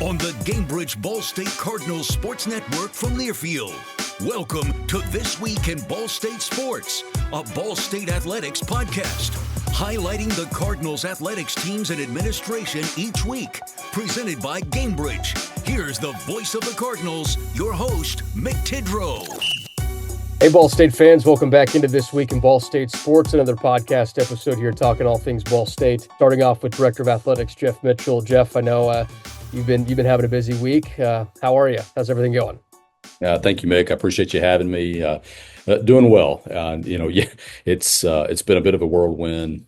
on the Gamebridge Ball State Cardinals Sports Network from Learfield. Welcome to This Week in Ball State Sports, a Ball State Athletics podcast, highlighting the Cardinals athletics teams and administration each week. Presented by Gamebridge. Here's the voice of the Cardinals, your host, Mick Tidrow. Hey, Ball State fans, welcome back into This Week in Ball State Sports, another podcast episode here talking all things Ball State. Starting off with Director of Athletics, Jeff Mitchell. Jeff, I know you've been having a busy week. How are you? How's everything going? Thank you, Mick. I appreciate you having me. Doing well. It's been a bit of a whirlwind.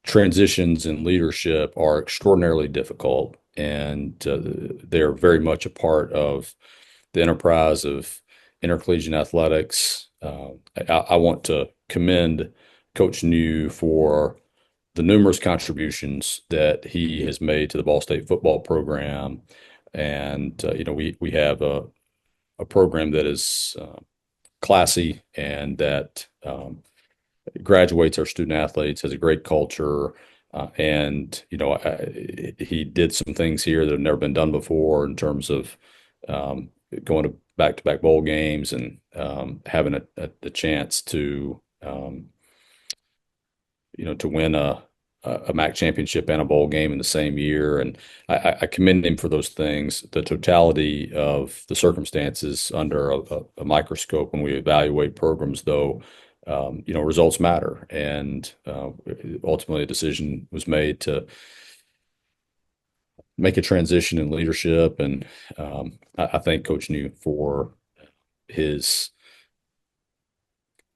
Transitions in leadership are extraordinarily difficult, and they're very much a part of the enterprise of intercollegiate athletics. I want to commend Coach New for the numerous contributions that he has made to the Ball State football program. And, we have a program that is classy and that graduates our student athletes, has a great culture. He did some things here that have never been done before in terms of going to back-to-back bowl games and having the chance to win a MAC championship and a bowl game in the same year. And I commend him for those things. The totality of the circumstances under a microscope when we evaluate programs, though, results matter. And ultimately a decision was made to make a transition in leadership. And I thank Coach New for his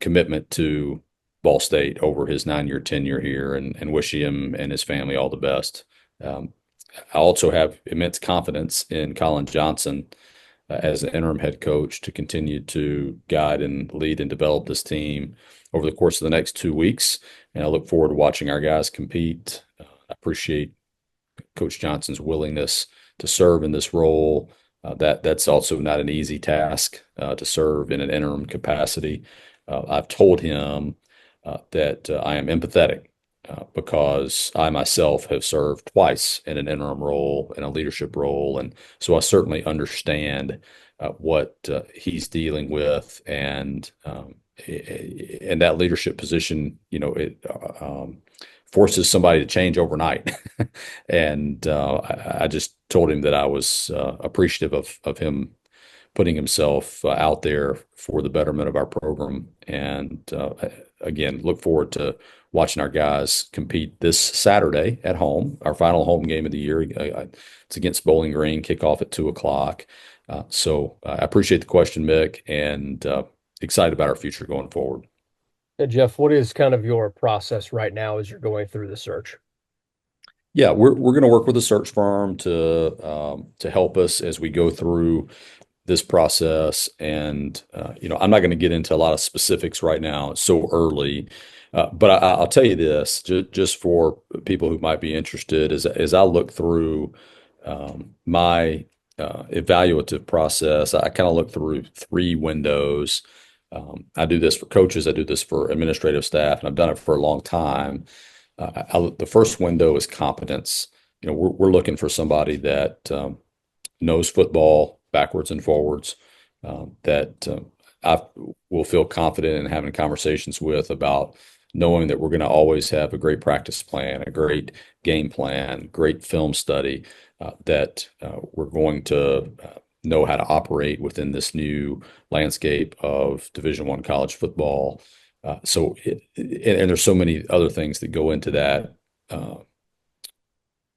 commitment to Ball State over his 9-year tenure here, and wish him and his family all the best. I also have immense confidence in Colin Johnson as the interim head coach to continue to guide and lead and develop this team over the course of the next 2 weeks. And I look forward to watching our guys compete. I appreciate Coach Johnson's willingness to serve in this role. That's also not an easy task to serve in an interim capacity. I've told him that I am empathetic because I myself have served twice in an interim role, in a leadership role. And so I certainly understand what he's dealing with. And in that leadership position, it forces somebody to change overnight. And I just told him that I was appreciative of him putting himself out there for the betterment of our program. And again, look forward to watching our guys compete this Saturday at home, our final home game of the year. It's against Bowling Green, kickoff at 2:00. So I appreciate the question, Mick, and excited about our future going forward. Hey, Jeff, what is kind of your process right now as you're going through the search? Yeah, we're going to work with a search firm to help us as we go through this process. And, I'm not going to get into a lot of specifics right now. It's so early. But I'll tell you this, just for people who might be interested, as I look through my evaluative process, I kind of look through 3 windows. I do this for coaches. I do this for administrative staff, and I've done it for a long time. The first window is competence. We're looking for somebody that knows football backwards and forwards, that I will feel confident in having conversations with, about knowing that we're going to always have a great practice plan, a great game plan, great film study, that we're going to know how to operate within this new landscape of Division I college football. And there's so many other things that go into that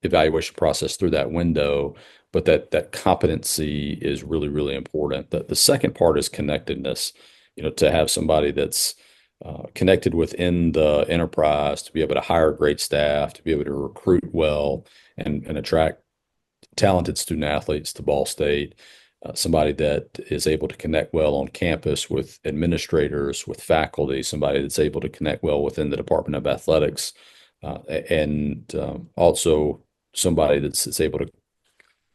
evaluation process through that window, but that competency is really, really important. The second part is connectedness, to have somebody that's connected within the enterprise, to be able to hire great staff, to be able to recruit well and attract talented student athletes to Ball State. Somebody that is able to connect well on campus with administrators, with faculty, somebody that's able to connect well within the Department of Athletics, and also somebody that's able to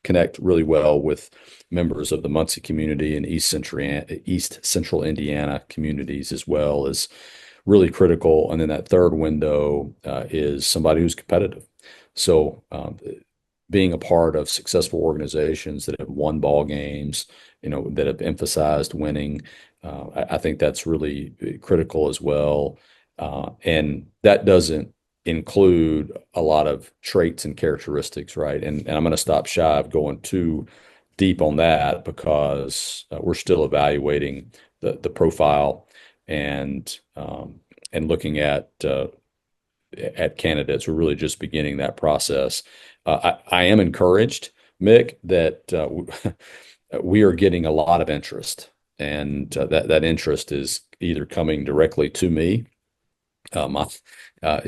connect really well with members of the Muncie community and East Central Indiana communities as well, is really critical. And then that third window is somebody who's competitive. So being a part of successful organizations that have won ball games, that have emphasized winning. I think that's really critical as well. And that doesn't include a lot of traits and characteristics, right? And I'm going to stop shy of going too deep on that because we're still evaluating the profile and looking at candidates. We're really just beginning that process. I am encouraged, Mick, that we are getting a lot of interest, and that interest is either coming directly to me. My, uh,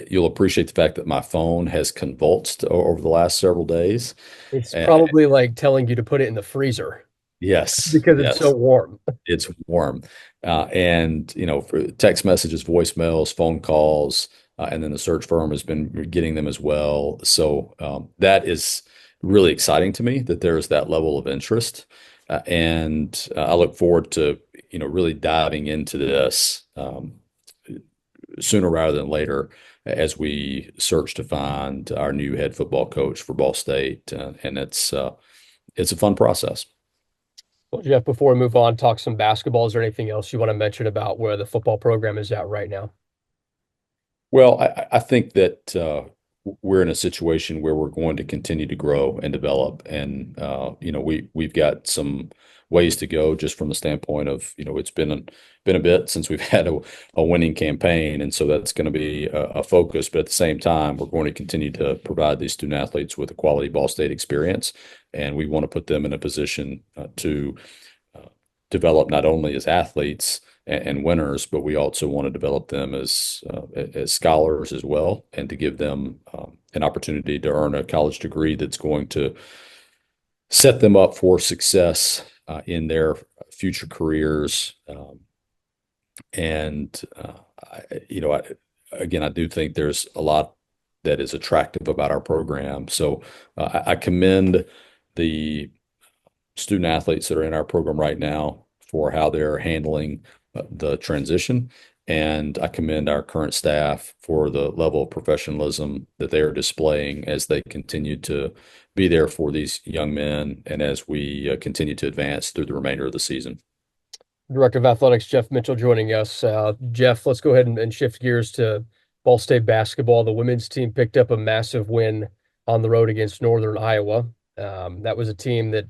you'll appreciate the fact that my phone has convulsed over the last several days. It's Uh, probably like telling you to put it in the freezer yes, because it's so yes. warm. It's warm. And, for text messages, voicemails, phone calls, and then the search firm has been getting them as well. So that is really exciting to me that there's that level of interest. And I look forward to, really diving into this sooner rather than later as we search to find our new head football coach for Ball State. And it's a fun process. Well, Jeff, before we move on, talk some basketball. Is there anything else you want to mention about where the football program is at right now? Well, I think that we're in a situation where we're going to continue to grow and develop, and we've got some ways to go just from the standpoint of it's been a bit since we've had a winning campaign, and so that's going to be a focus. But at the same time, we're going to continue to provide these student athletes with a quality Ball State experience, and we want to put them in a position to develop not only as athletes and winners, but we also want to develop them as scholars as well, and to give them an opportunity to earn a college degree that's going to set them up for success in their future careers. And again, I do think there's a lot that is attractive about our program. So I commend the student athletes that are in our program right now for how they're handling the transition. And I commend our current staff for the level of professionalism that they are displaying as they continue to be there for these young men and as we continue to advance through the remainder of the season. Director of Athletics, Jeff Mitchell, joining us. Jeff, let's go ahead and shift gears to Ball State basketball. The women's team picked up a massive win on the road against Northern Iowa. That was a team that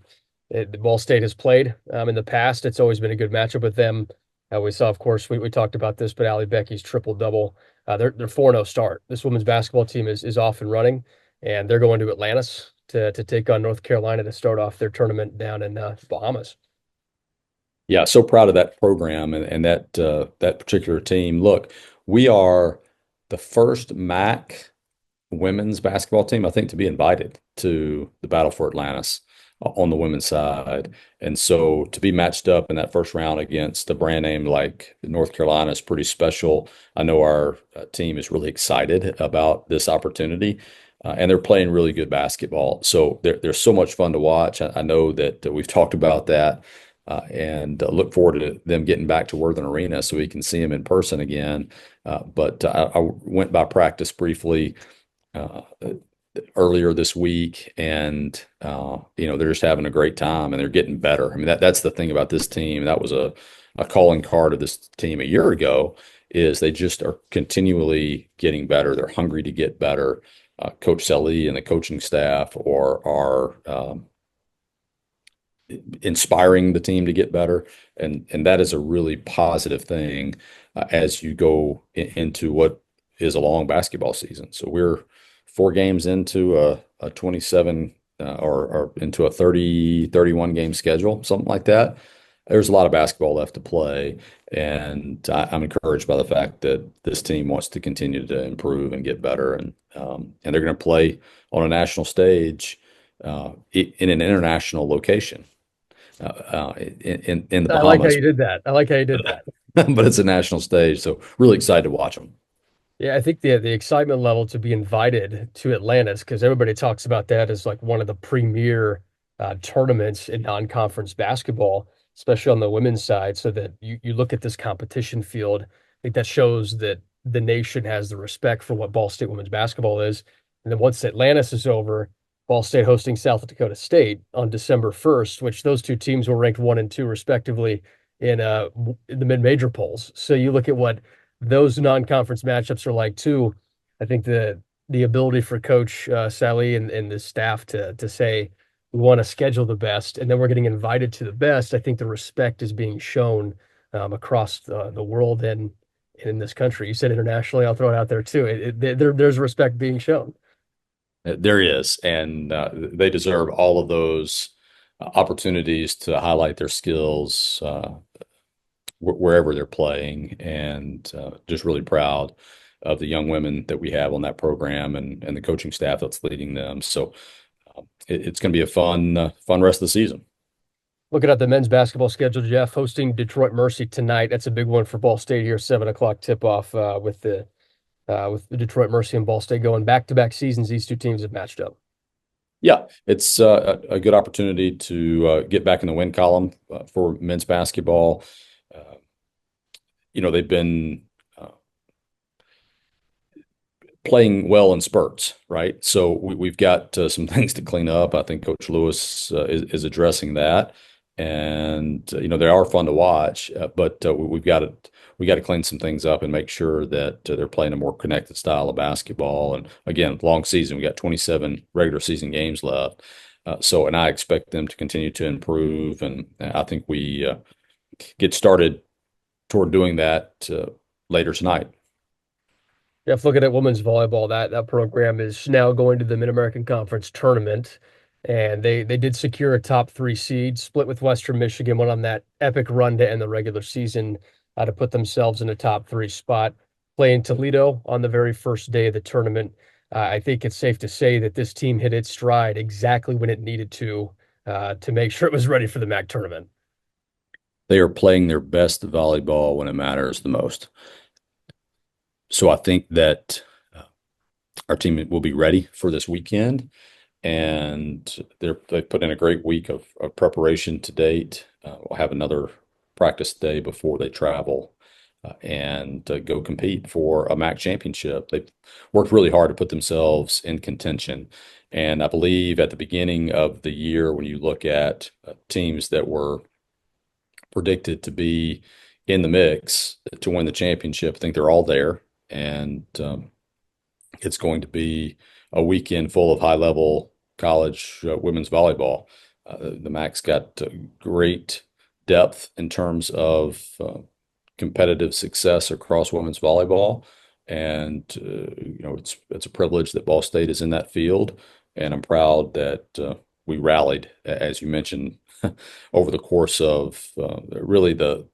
Ball State has played in the past. It's always been a good matchup with them. We saw, of course, we talked about this, but Allie Becky's triple double. They're 4-0 start. This women's basketball team is off and running, and they're going to Atlantis to take on North Carolina to start off their tournament down in Bahamas. Yeah, so proud of that program and that particular team. Look, we are the first MAC women's basketball team, I think, to be invited to the Battle for Atlantis on the women's side. And so to be matched up in that first round against a brand name like North Carolina is pretty special. I know our team is really excited about this opportunity. And they're playing really good basketball. So they're so much fun to watch. I know that we've talked about that and look forward to them getting back to Worthen Arena so we can see them in person again. But I went by practice briefly earlier this week, and they're just having a great time and they're getting better. I mean, that's the thing about this team. That was a calling card of this team a year ago, is they just are continually getting better. They're hungry to get better. Coach Selly and the coaching staff are inspiring the team to get better, and that is a really positive thing as you go into what is a long basketball season. So we're 4 games into a 27 or into a 31 game schedule, something like that. There's a lot of basketball left to play, and I'm encouraged by the fact that this team wants to continue to improve and get better, and they're going to play on a national stage in an international location in the I like how Bahamas. you did that. I like how you did that. But it's a national stage, so really excited to watch them. Yeah, I think the excitement level to be invited to Atlantis, because everybody talks about that as like one of the premier tournaments in non-conference basketball, especially on the women's side. So that you look at this competition field, I think that shows that the nation has the respect for what Ball State women's basketball is. And then once Atlantis is over, Ball State hosting South Dakota State on December 1st, which those two teams were ranked 1 and 2 respectively in the mid-major polls. So you look at what those non-conference matchups are like too. I think the ability for Coach Sally and the staff to say we want to schedule the best, and then we're getting invited to the best. I think the respect is being shown across the world and in this country. You said internationally, I'll throw it out there too. There's respect being shown. There is, and they deserve all of those opportunities to highlight their skills wherever they're playing, and just really proud of the young women that we have on that program and the coaching staff that's leading them. So it's going to be a fun rest of the season. Looking at the men's basketball schedule, Jeff, hosting Detroit Mercy tonight. That's a big one for Ball State here. 7:00 tip-off with the Detroit Mercy and Ball State going back-to-back seasons. These two teams have matched up. Yeah, it's a good opportunity to get back in the win column for men's basketball. They've been playing well in spurts, right? So we've got some things to clean up. I think Coach Lewis is addressing that, and they are fun to watch. But we got to clean some things up and make sure that they're playing a more connected style of basketball. And again, long season. We got 27 regular season games left. And I expect them to continue to improve, and I think we get started toward doing that later tonight. Jeff, looking at women's volleyball, that program is now going to the Mid-American Conference tournament, and they did secure a top 3 seed, split with Western Michigan, went on that epic run to end the regular season to put themselves in a top 3 spot, playing Toledo on the very first day of the tournament. I think it's safe to say that this team hit its stride exactly when it needed to make sure it was ready for the MAC tournament. They are playing their best volleyball when it matters the most. So I think that our team will be ready for this weekend, and they've put in a great week of preparation to date. We'll have another practice day before they travel and go compete for a MAC championship. They've worked really hard to put themselves in contention. And I believe at the beginning of the year, when you look at teams that were predicted to be in the mix to win the championship, I think they're all there. And it's going to be a weekend full of high-level college women's volleyball. The MAC's got great depth in terms of competitive success across women's volleyball, and it's a privilege that Ball State is in that field. And I'm proud that we rallied, as you mentioned, over the course of really the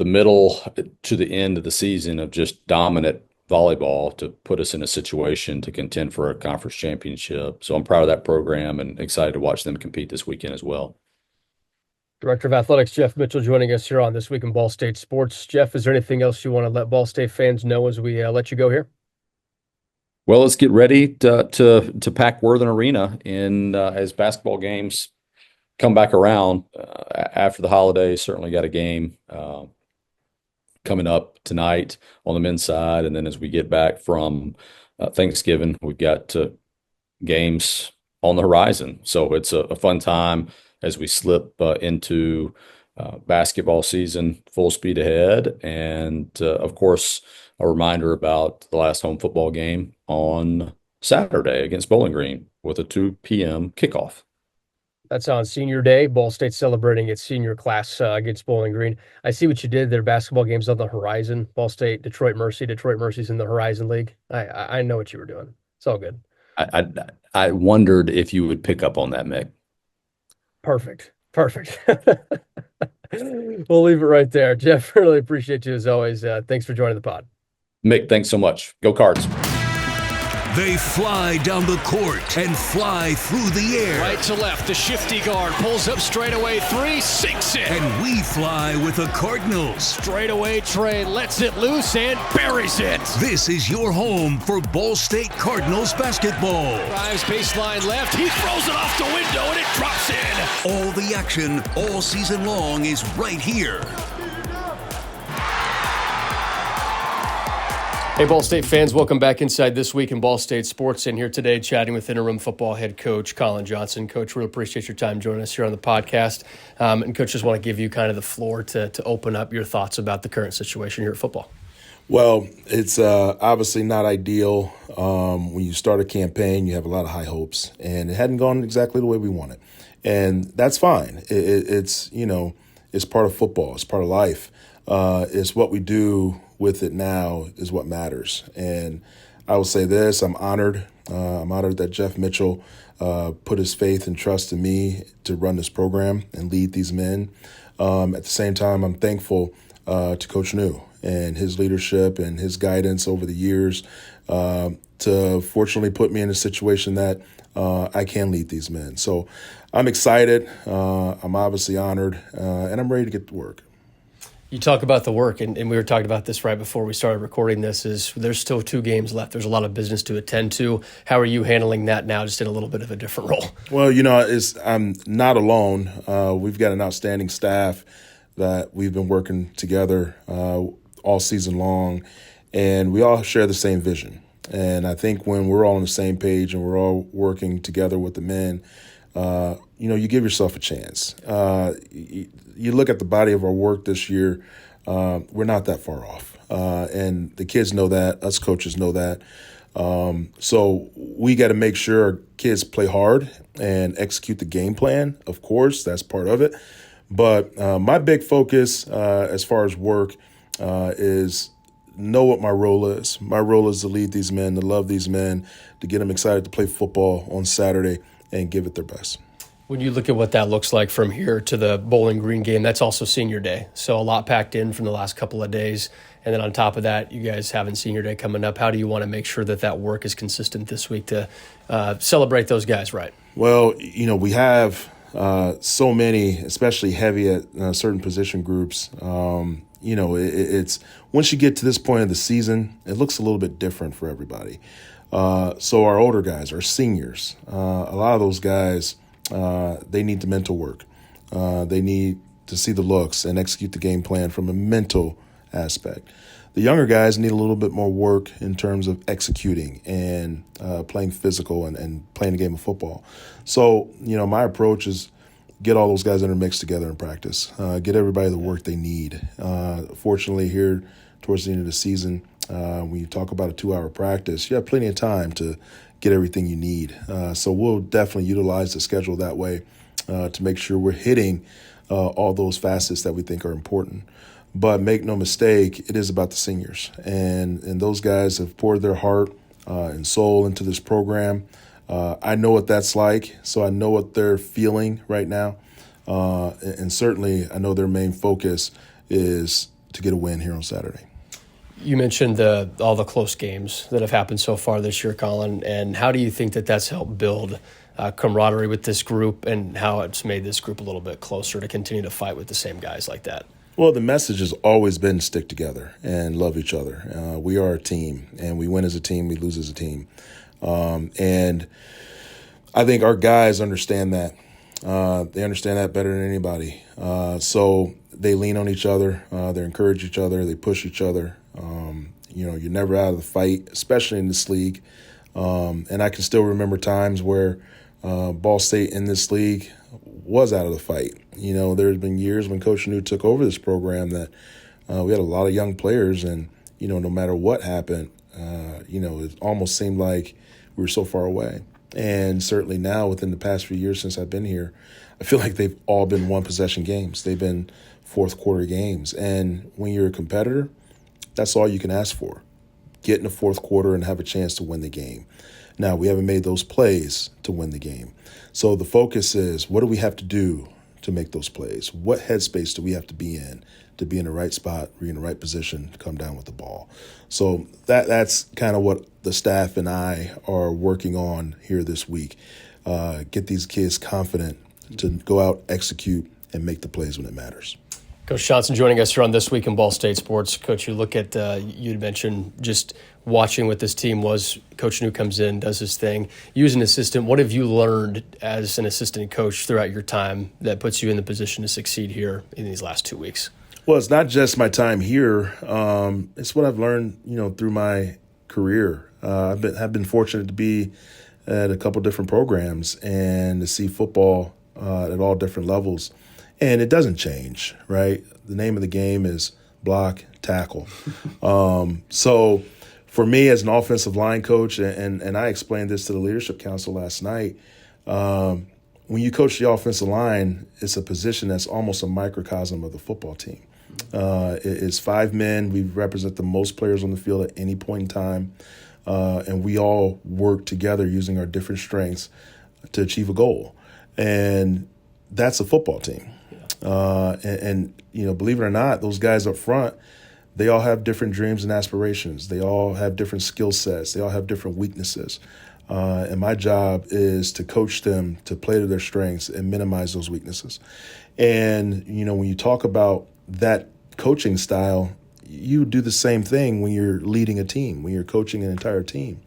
middle to the end of the season of just dominant volleyball to put us in a situation to contend for a conference championship. So I'm proud of that program and excited to watch them compete this weekend as well. Director of Athletics Jeff Mitchell joining us here on This Week in Ball State Sports. Jeff, is there anything else you want to let Ball State fans know as we let you go here? Well, let's get ready to pack Worthen Arena in as basketball games come back around after the holidays. Certainly got a game coming up tonight on the men's side, and then as we get back from Thanksgiving, we've got games on the horizon. So it's a fun time as we slip into basketball season full speed ahead. And of course, a reminder about the last home football game on Saturday against Bowling Green with a 2 p.m. kickoff. That's on Senior Day. Ball State celebrating its senior class against Bowling Green. I see what you did there. Basketball games on the horizon. Ball State, Detroit Mercy. Detroit Mercy's in the Horizon League. I know what you were doing. It's all good. I wondered if you would pick up on that, Mick. Perfect. We'll leave it right there. Jeff, really appreciate you as always. Thanks for joining the pod. Mick, thanks so much. Go Cards. They fly down the court and fly through the air. Right to left, the shifty guard pulls up straight away, 3, sinks it. And we fly with the Cardinals. Straight away, Trey lets it loose and buries it. This is your home for Ball State Cardinals basketball. Drives baseline left, he throws it off the window and it drops in. All the action all season long is right here. Hey, Ball State fans, welcome back inside This Week in Ball State Sports. And here today chatting with interim football head coach Colin Johnson. Coach, really appreciate your time joining us here on the podcast. And Coach, just want to give you kind of the floor to open up your thoughts about the current situation here at football. Well, it's obviously not ideal. When you start a campaign, you have a lot of high hopes, and it hadn't gone exactly the way we wanted. And that's fine. It's part of football. It's part of life. It's what we do with it now is what matters. And I will say this, I'm honored. I'm honored that Jeff Mitchell put his faith and trust in me to run this program and lead these men. At the same time, I'm thankful to Coach New and his leadership and his guidance over the years to fortunately put me in a situation that I can lead these men. So I'm excited. I'm obviously honored, and I'm ready to get to work. You talk about the work, and we were talking about this right before we started recording this, is there's still 2 games left. There's a lot of business to attend to. How are you handling that now, just in a little bit of a different role? Well, I'm not alone. We've got an outstanding staff that we've been working together all season long, and we all share the same vision. And I think when we're all on the same page and we're all working together with the men, you give yourself a chance. You look at the body of our work this year, we're not that far off. And the kids know that, us coaches know that. So we got to make sure our kids play hard and execute the game plan. Of course, that's part of it. But my big focus as far as work is know what my role is. My role is to lead these men, to love these men, to get them excited to play football on Saturday and give it their best. When you look at what that looks like from here to the Bowling Green game, that's also senior day. So a lot packed in from the last couple of days. And then on top of that, you guys having senior day coming up. How do you want to make sure that work is consistent this week to celebrate those guys right? Well, we have so many, especially heavy at certain position groups. It's once you get to this point of the season, it looks a little bit different for everybody. So our older guys, our seniors, a lot of those guys, they need the mental work. They need to see the looks and execute the game plan from a mental aspect. The younger guys need a little bit more work in terms of executing and playing physical and playing a game of football. So, my approach is get all those guys intermixed together in practice, get everybody the work they need. Fortunately, here towards the end of the season, when you talk about a 2-hour practice, you have plenty of time to get everything you need. So we'll definitely utilize the schedule that way to make sure we're hitting all those facets that we think are important. But make no mistake, it is about the seniors. And those guys have poured their heart and soul into this program. I know what that's like, so I know what they're feeling right now. And certainly I know their main focus is to get a win here on Saturday. You mentioned all the close games that have happened so far this year, Colin, and how do you think that's helped build camaraderie with this group and how it's made this group a little bit closer to continue to fight with the same guys like that? Well, the message has always been to stick together and love each other. We are a team, and we win as a team, we lose as a team. And I think our guys understand that. They understand that better than anybody. So they lean on each other. They encourage each other. They push each other. You're never out of the fight, especially in this league. And I can still remember times where Ball State in this league was out of the fight. There's been years when Coach New took over this program that we had a lot of young players, and no matter what happened, it almost seemed like we were so far away. And certainly now, within the past few years since I've been here, I feel like they've all been one-possession games. They've been fourth-quarter games. And when you're a competitor, that's all you can ask for. Get in the fourth quarter and have a chance to win the game. Now, we haven't made those plays to win the game. So the focus is, what do we have to do to make those plays? What headspace do we have to be in the right spot, be in the right position to come down with the ball? So that's kind of what the staff and I are working on here this week. Get these kids confident to go out, execute, and make the plays when it matters. Coach Johnson joining us here on This Week in Ball State Sports. Coach, you look at, you'd mentioned just watching what this team was. Coach New comes in, does his thing. You as an assistant, what have you learned as an assistant coach throughout your time that puts you in the position to succeed here in these last 2 weeks? Well, it's not just my time here. It's what I've learned, through my career. I've been fortunate to be at a couple different programs and to see football at all different levels. And it doesn't change, right? The name of the game is block, tackle. So for me as an offensive line coach, and I explained this to the Leadership Council last night, when you coach the offensive line, it's a position that's almost a microcosm of the football team. It's 5 men. We represent the most players on the field at any point in time. And we all work together using our different strengths to achieve a goal. And that's a football team. And believe it or not, those guys up front, they all have different dreams and aspirations. They all have different skill sets. They all have different weaknesses. And my job is to coach them to play to their strengths and minimize those weaknesses. And, when you talk about that coaching style, you do the same thing when you're leading a team, when you're coaching an entire team.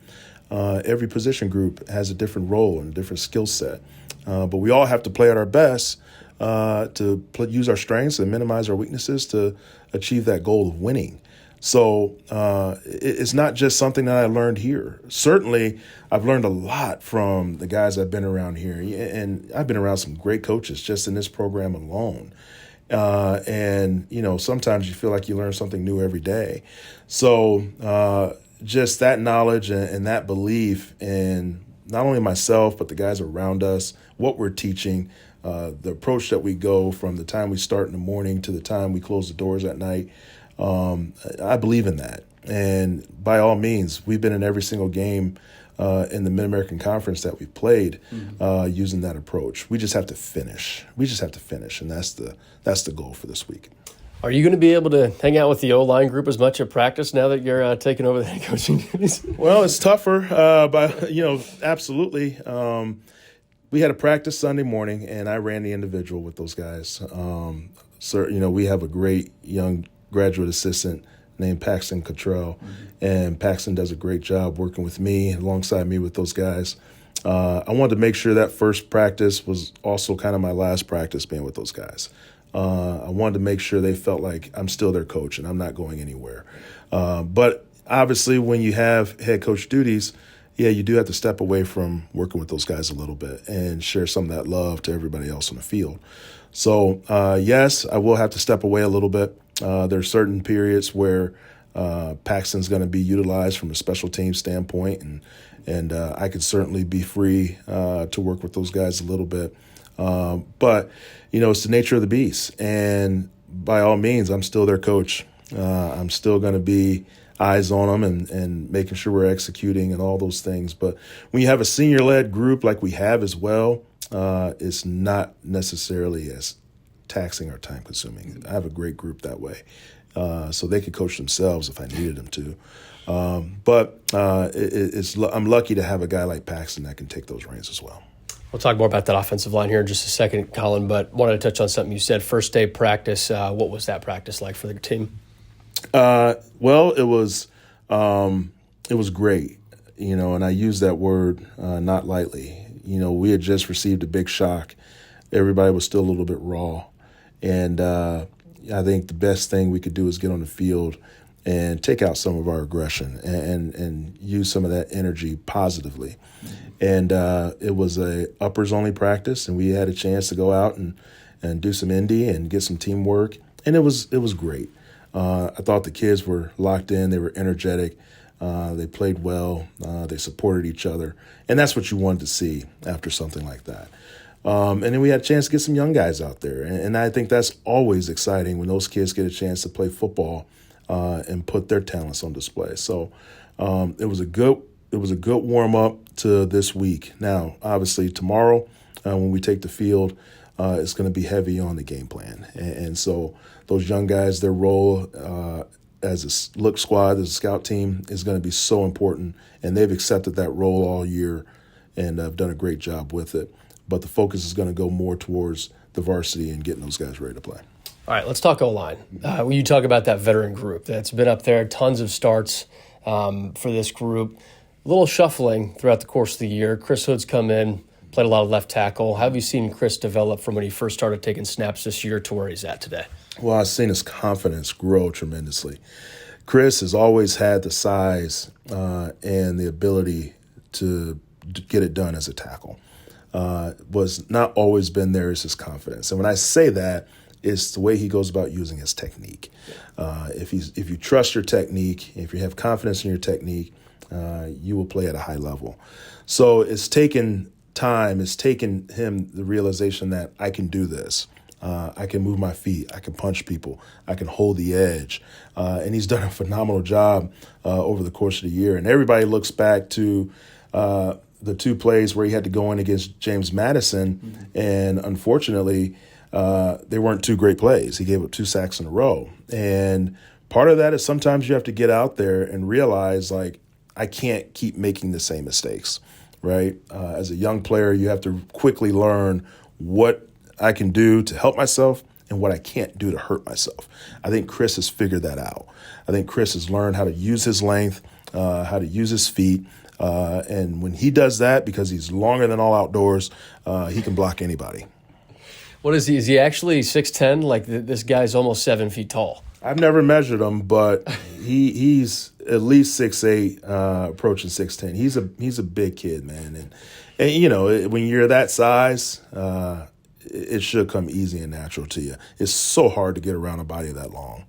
Every position group has a different role and a different skill set. But we all have to play at our best to use our strengths and minimize our weaknesses to achieve that goal of winning. So it's not just something that I learned here. Certainly, I've learned a lot from the guys I've been around here. And I've been around some great coaches just in this program alone. And sometimes you feel like you learn something new every day. So just that knowledge and that belief in not only myself, but the guys around us, what we're teaching, the approach that we go from the time we start in the morning to the time we close the doors at night. I believe in that. And by all means, we've been in every single game in the Mid-American Conference that we've played using that approach. We just have to finish. And that's the goal for this week. Are you going to be able to hang out with the O-line group as much at practice now that you're taking over the head coaching duties? Well, it's tougher, but absolutely. We had a practice Sunday morning, and I ran the individual with those guys. We have a great young graduate assistant named Paxton Cottrell, and Paxton does a great job working with me, alongside me with those guys. I wanted to make sure that first practice was also kind of my last practice being with those guys. I wanted to make sure they felt like I'm still their coach and I'm not going anywhere. But obviously when you have head coach duties, you do have to step away from working with those guys a little bit and share some of that love to everybody else on the field. So, yes, I will have to step away a little bit. There are certain periods where Paxton's going to be utilized from a special team standpoint, and I could certainly be free to work with those guys a little bit. But, it's the nature of the beast. And by all means, I'm still their coach. I'm still going to be eyes on them and making sure we're executing and all those things. But when you have a senior-led group like we have as well, it's not necessarily as taxing or time-consuming. I have a great group that way. So they could coach themselves if I needed them to. But I'm lucky to have a guy like Paxton that can take those reins as well. We'll talk more about that offensive line here in just a second, Colin, but wanted to touch on something you said. First day practice, what was that practice like for the team? Well, it was great, and I use that word not lightly. We had just received a big shock. Everybody was still a little bit raw. And I think the best thing we could do is get on the field and take out some of our aggression and use some of that energy positively. And it was a uppers-only practice, and we had a chance to go out and do some indie and get some teamwork, and it was great. I thought the kids were locked in. They were energetic. They played well. They supported each other, and that's what you wanted to see after something like that. And then we had a chance to get some young guys out there, and I think that's always exciting when those kids get a chance to play football and put their talents on display. So it was a good warm up to this week. Now, obviously, tomorrow when we take the field, it's going to be heavy on the game plan, and so those young guys, their role as a look squad, as a scout team, is going to be so important, and they've accepted that role all year and have done a great job with it. But the focus is going to go more towards the varsity and getting those guys ready to play. All right, let's talk O-line. When you talk about that veteran group that's been up there, tons of starts for this group, a little shuffling throughout the course of the year. Chris Hood's come in, played a lot of left tackle. How have you seen Chris develop from when he first started taking snaps this year to where he's at today? Well, I've seen his confidence grow tremendously. Chris has always had the size and the ability to get it done as a tackle. Was not always been there is his confidence. And when I say that, it's the way he goes about using his technique. If you trust your technique, if you have confidence in your technique, you will play at a high level. So it's taken time. It's taken him the realization that I can do this. I can move my feet. I can punch people. I can hold the edge. And he's done a phenomenal job over the course of the year. And everybody looks back to the two plays where he had to go in against James Madison. And unfortunately, they weren't two great plays. He gave up 2 sacks in a row. And part of that is sometimes you have to get out there and realize, like, I can't keep making the same mistakes, right? As a young player, you have to quickly learn what I can do to help myself and what I can't do to hurt myself. I think Chris has figured that out. I think Chris has learned how to use his length, how to use his feet. And when he does that, because he's longer than all outdoors, he can block anybody. What is he? Is he actually 6'10"? Like this guy's almost 7 feet tall. I've never measured him, but he's at least 6'8", approaching 6'10". He's a big kid, man. And you know, when you're that size, it should come easy and natural to you. It's so hard to get around a body that long.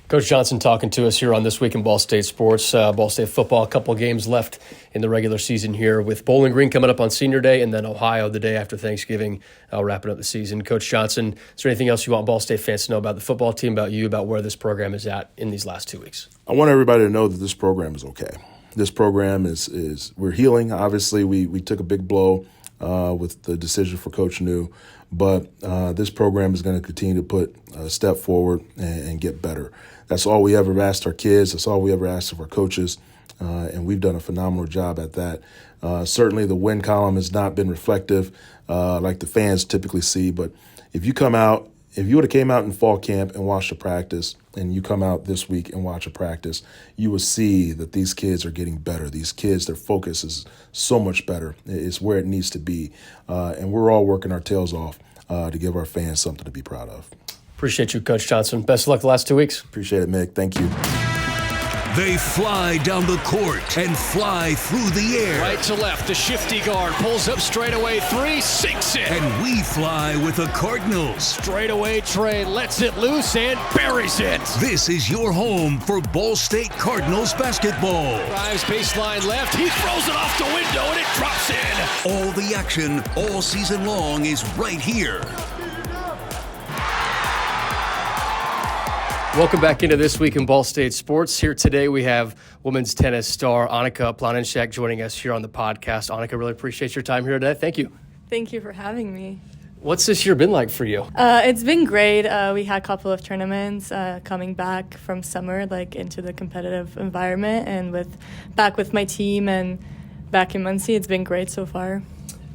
Coach Johnson talking to us here on This Week in Ball State Sports. Ball State football, a couple of games left in the regular season here with Bowling Green coming up on Senior Day and then Ohio the day after Thanksgiving, wrapping up the season. Coach Johnson, is there anything else you want Ball State fans to know about the football team, about you, about where this program is at in these last 2 weeks? I want everybody to know that this program is okay. This program is we're healing. Obviously, we took a big blow with the decision for Coach New, but this program is going to continue to put a step forward and get better. That's all we ever asked our kids. That's all we ever asked of our coaches, and we've done a phenomenal job at that. Certainly the win column has not been reflective like the fans typically see, but if you would have came out in fall camp and watched a practice, and you come out this week and watch a practice, you will see that these kids are getting better. These kids, their focus is so much better. It's where it needs to be, and we're all working our tails off to give our fans something to be proud of. Appreciate you, Coach Johnson. Best of luck the last 2 weeks. Appreciate it, Mick. Thank you. They fly down the court and fly through the air. Right to left, the shifty guard pulls up straight away, 3, sinks it. And we fly with the Cardinals. Straight away, Trey lets it loose and buries it. This is your home for Ball State Cardinals basketball. Drives baseline left, he throws it off the window and it drops in. All the action all season long is right here. Welcome back into This Week in Ball State Sports. Here today we have women's tennis star Annika Planinsek joining us here on the podcast. Annika, really appreciate your time here today. Thank you. Thank you for having me. What's this year been like for you? It's been great. We had a couple of tournaments coming back from summer, like into the competitive environment, and back with my team and back in Muncie. It's been great so far.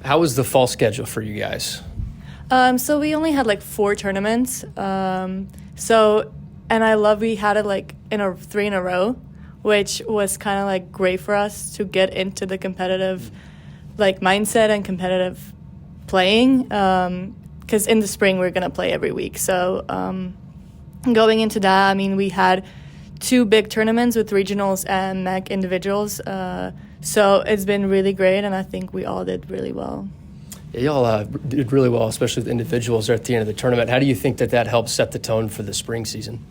How was the fall schedule for you guys? So we only had like 4 tournaments. And I love we had it like 3 in a row, which was kind of like great for us to get into the competitive like mindset and competitive playing. Because in the spring we're gonna play every week. So going into that, I mean, we had 2 big tournaments with regionals and MAC individuals. So it's been really great, and I think we all did really well. Yeah, y'all did really well, especially with individuals at the end of the tournament. How do you think that helps set the tone for the spring season?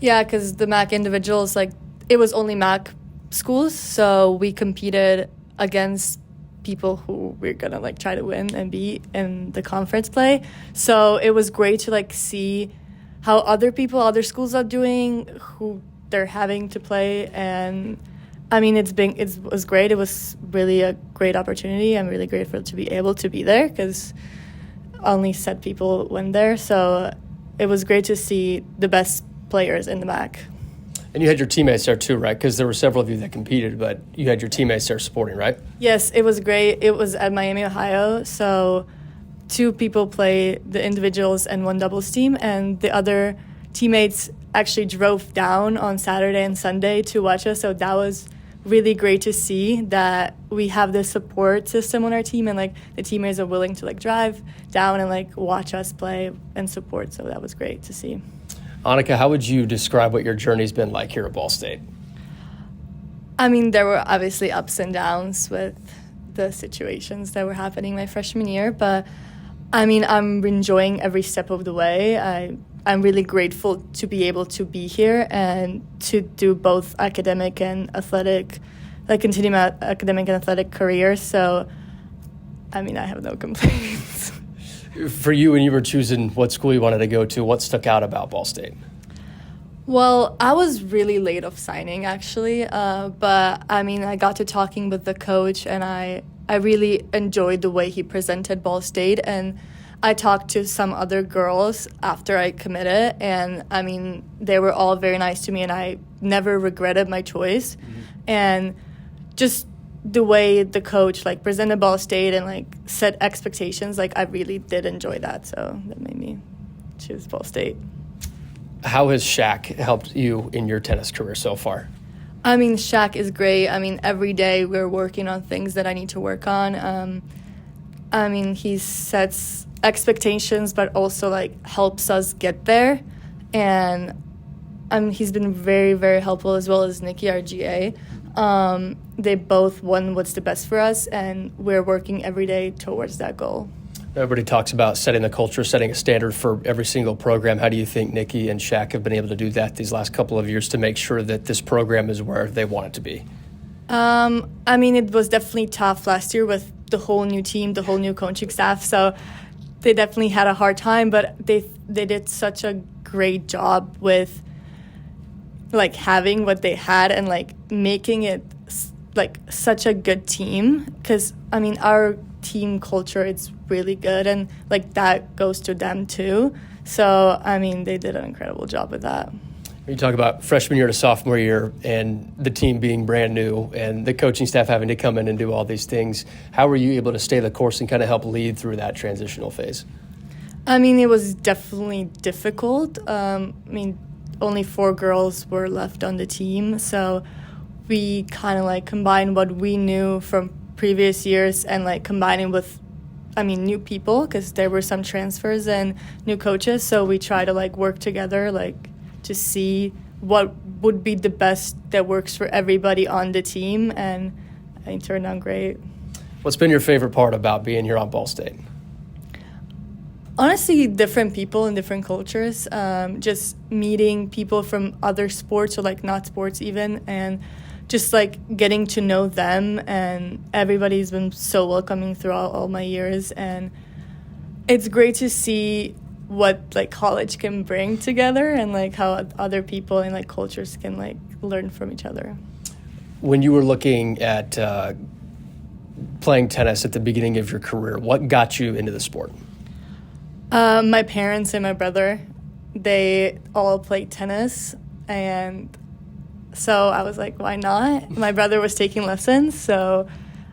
Yeah, because the MAC individuals, like, it was only MAC schools, so we competed against people who we're going to, like, try to win and beat in the conference play. So it was great to, like, see how other schools are doing, who they're having to play. And, I mean, it was great. It was really a great opportunity. I'm really grateful to be able to be there because only set people went there. So it was great to see the best players in the MAC. And you had your teammates there too, right? Because there were several of you that competed, but you had your teammates there supporting, right? Yes, it was great. It was at Miami, Ohio. So 2 people play the individuals and 1 doubles team, and the other teammates actually drove down on Saturday and Sunday to watch us. So that was really great to see that we have this support system on our team, and like the teammates are willing to like drive down and like watch us play and support. So that was great to see. Annika, how would you describe what your journey's been like here at Ball State? I mean, there were obviously ups and downs with the situations that were happening my freshman year, but I mean, I'm enjoying every step of the way. I'm really grateful to be able to be here and to do both academic and athletic, like continue my academic and athletic career. So, I mean, I have no complaints. For you, when you were choosing what school you wanted to go to, what stuck out about Ball State? Well, I was really late of signing, actually, but I mean, I got to talking with the coach, and I really enjoyed the way he presented Ball State, and I talked to some other girls after I committed, and I mean, they were all very nice to me, and I never regretted my choice. And just the way the coach like presented Ball State and like set expectations, like I really did enjoy that, so that made me choose Ball State. How has Shaq helped you in your tennis career so far? I mean, Shaq is great. I mean, every day we're working on things that I need to work on. I mean, he sets expectations, but also like helps us get there. And he's been very, very helpful, as well as Nikki, our GA. They both want what's the best for us, and we're working every day towards that goal. Everybody talks about setting the culture, setting a standard for every single program. How do you think Nikki and Shaq have been able to do that these last couple of years to make sure that this program is where they want it to be? I mean, it was definitely tough last year with the whole new team, the whole new coaching staff. So they definitely had a hard time, but they did such a great job with like having what they had and like making it like such a good team. Because I mean, our team culture, it's really good, and like that goes to them too. So I mean, they did an incredible job with that. You talk about freshman year to sophomore year and the team being brand new and the coaching staff having to come in and do all these things. How were you able to stay the course and kind of help lead through that transitional phase? I mean, it was definitely difficult. I mean, only 4 girls were left on the team, so we kind of like combined what we knew from previous years and like combining with, I mean, new people, because there were some transfers and new coaches. So we try to like work together, like to see what would be the best that works for everybody on the team, and I think it turned out great. What's been your favorite part about being here on Ball State? Honestly, different people and different cultures, just meeting people from other sports or like not sports even, and just like getting to know them, and everybody's been so welcoming throughout all my years, and it's great to see what like college can bring together and like how other people and like cultures can like learn from each other. When you were looking at playing tennis at the beginning of your career, what got you into the sport? My parents and my brother, they all played tennis, and so I was like, why not? My brother was taking lessons, so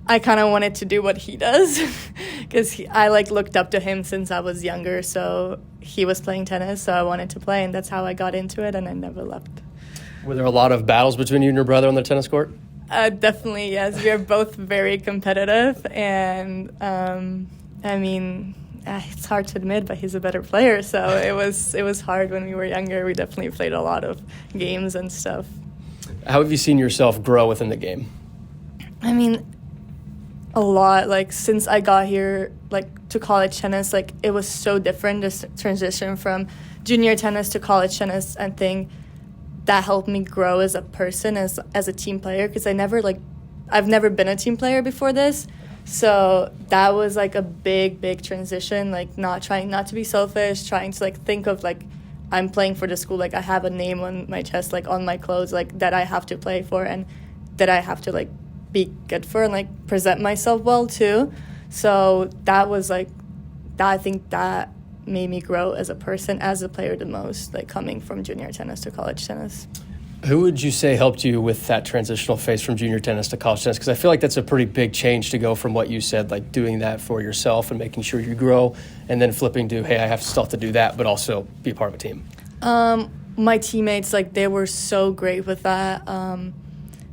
I kind of wanted to do what he does because I like looked up to him since I was younger. So he was playing tennis, so I wanted to play, and that's how I got into it, and I never left. Were there a lot of battles between you and your brother on the tennis court? Definitely, yes. We are both very competitive, and I mean, it's hard to admit, but he's a better player. So it was hard when we were younger. We definitely played a lot of games and stuff. How have you seen yourself grow within the game? I mean, a lot. Like since I got here, like to college tennis, like it was so different. This transition from junior tennis to college tennis, I think that helped me grow as a person, as a team player. Because I've never been a team player before this, so that was like a big transition. Like not to be selfish, trying to like think of like I'm playing for the school. Like I have a name on my chest, like on my clothes, like that I have to play for and that I have to like be good for and like present myself well too. So that was like that. I think that made me grow as a person, as a player the most, like coming from junior tennis to college tennis. Who would you say helped you with that transitional phase from junior tennis to college tennis? Because I feel like that's a pretty big change to go from what you said, like doing that for yourself and making sure you grow, and then flipping to, hey, I have still to do that, but also be a part of a team. My teammates, like they were so great with that.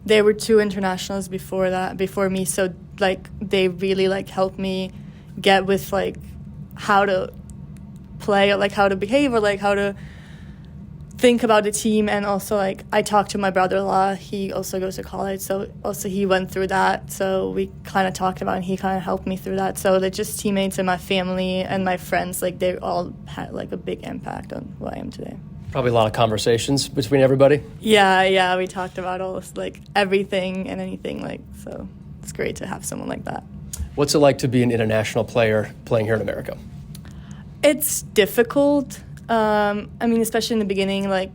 They were 2 internationals before me, so like they really like helped me get with like how to play or like how to behave or like how to think about the team, and also like I talked to my brother-in-law. He also goes to college, so also he went through that. So we kind of talked about it, and he kind of helped me through that. So they're just teammates and my family and my friends, like they all had like a big impact on who I am today. Probably a lot of conversations between everybody. Yeah, we talked about all this, like everything and anything, like, so it's great to have someone like that. What's it like to be an international player playing here in America? It's difficult. I mean, especially in the beginning, like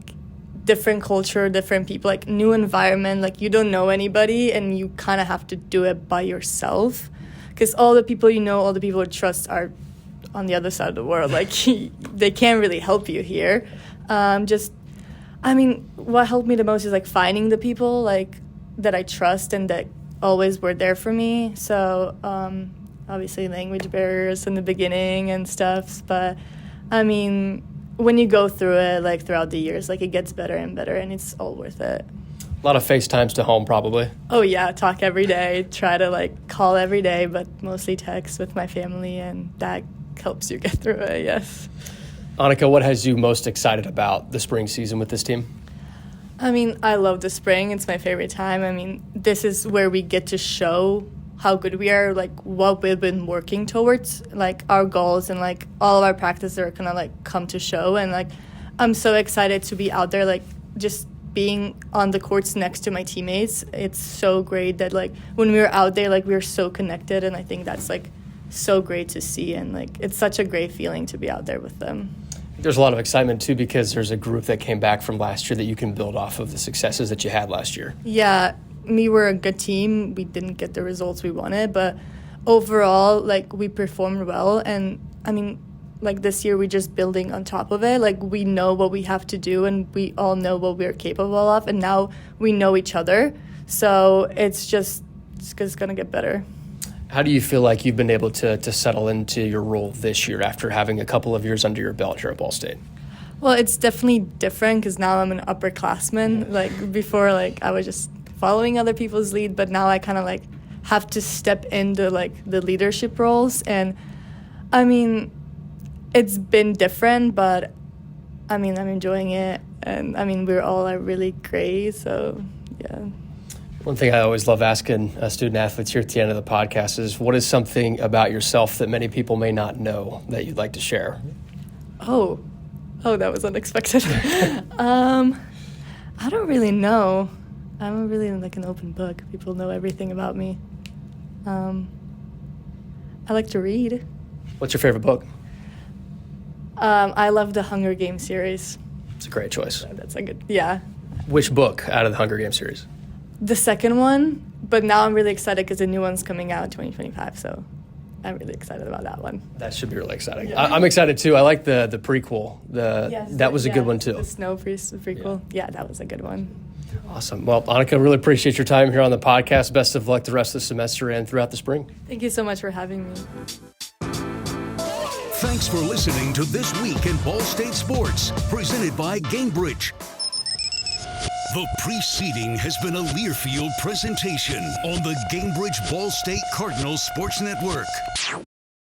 different culture, different people, like new environment, like you don't know anybody and you kind of have to do it by yourself because all the people you know, all the people you trust are on the other side of the world. Like they can't really help you here. What helped me the most is like finding the people like that I trust and that always were there for me. So obviously language barriers in the beginning and stuff, but I mean, when you go through it, like throughout the years, like it gets better and better, and it's all worth it. A lot of FaceTimes to home, probably. Oh yeah, talk every day. Try to like call every day, but mostly text with my family, and that helps you get through it. Yes. Annika, what has you most excited about the spring season with this team? I mean, I love the spring. It's my favorite time. I mean, this is where we get to show how good we are, like what we've been working towards, like our goals, and like all of our practices are gonna like come to show. And like I'm so excited to be out there, like just being on the courts next to my teammates. It's so great that like when we were out there, like we were so connected, and I think that's like so great to see, and like it's such a great feeling to be out there with them. There's a lot of excitement too because there's a group that came back from last year that you can build off of the successes that you had last year. Yeah, we were a good team. We didn't get the results we wanted, but overall, like, we performed well. And, I mean, like, this year we're just building on top of it. Like, we know what we have to do, and we all know what we're capable of, and now we know each other. So it's going to get better. How do you feel like you've been able to settle into your role this year after having a couple of years under your belt here at Ball State? Well, it's definitely different because now I'm an upperclassman. Like, before, like, I was just following other people's lead, but now I kind of, like, have to step into, like, the leadership roles. And, I mean, it's been different, but, I mean, I'm enjoying it. And, I mean, we're all really great, so, yeah. One thing I always love asking student athletes here at the end of the podcast is, what is something about yourself that many people may not know that you'd like to share? Oh, that was unexpected. I don't really know. I'm really like an open book. People know everything about me. I like to read. What's your favorite book? I love the Hunger Games series. It's a great choice. That's a good, yeah. Which book out of the Hunger Games series? The second one, but now I'm really excited because the new one's coming out in 2025, so I'm really excited about that one. That should be really exciting. Yeah. I'm excited too. I like the prequel. That was a good one too. The Snow prequel. Yeah, that was a good one. Awesome. Well, Annika, really appreciate your time here on the podcast. Best of luck the rest of the semester and throughout the spring. Thank you so much for having me. Thanks for listening to This Week in Ball State Sports, presented by Gainbridge. The preceding has been a Learfield presentation on the Gainbridge Ball State Cardinals Sports Network.